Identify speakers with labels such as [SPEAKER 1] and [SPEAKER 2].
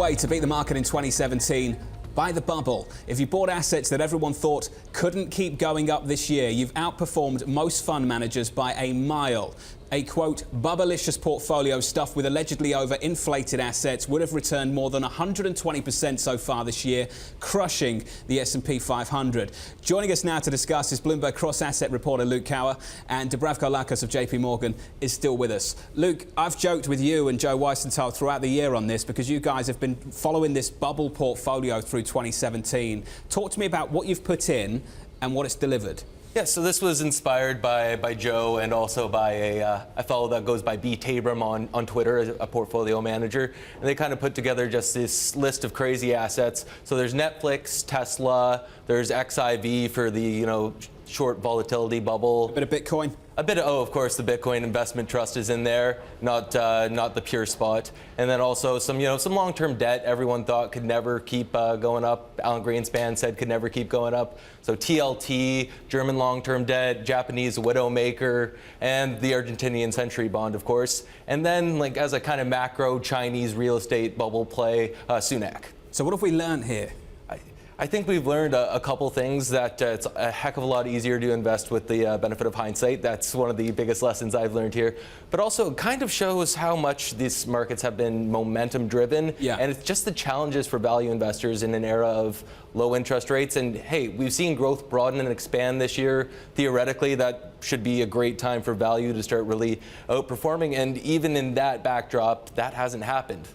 [SPEAKER 1] Way to beat the market in 2017 by the bubble. If you bought assets that everyone thought couldn't keep going up this year, you've outperformed most fund managers by a mile. A quote, bubblicious portfolio stuffed with allegedly overinflated assets would have returned more than 120% so far this year, crushing the S&P 500. Joining us now to discuss is Bloomberg cross-asset reporter Luke Cower, and Dubravko Lakos of JP Morgan is still with us. Luke, I've joked with you and Joe Weisenthal throughout the year on this because you guys have been following this bubble portfolio through 2017. Talk to me about what you've put in and what it's delivered.
[SPEAKER 2] Yeah, so this was inspired by Joe and also by a fellow that goes by B. Tabram on Twitter, a portfolio manager. And they kind of put together just this list of crazy assets. So there's Netflix, Tesla, there's XIV for the, short volatility bubble.
[SPEAKER 1] A bit of Bitcoin?
[SPEAKER 2] A bit of, of course, the Bitcoin investment trust is in there, not the pure spot. And then also some long-term debt everyone thought could never keep going up. Alan Greenspan said could never keep going up. So TLT, German long-term debt, Japanese Widowmaker, and the Argentinian Century Bond, of course. And then, as a kind of macro Chinese real estate bubble play, Sunak.
[SPEAKER 1] So what have we learned here?
[SPEAKER 2] I think we've learned a couple things, that it's a heck of a lot easier to invest with the benefit of hindsight. That's one of the biggest lessons I've learned here. But also it kind of shows how much these markets have been momentum driven.
[SPEAKER 1] Yeah.
[SPEAKER 2] And it's just the challenges for value investors in an era of low interest rates. And hey, we've seen growth broaden and expand this year. Theoretically, that should be a great time for value to start really outperforming. And even in that backdrop, that hasn't happened.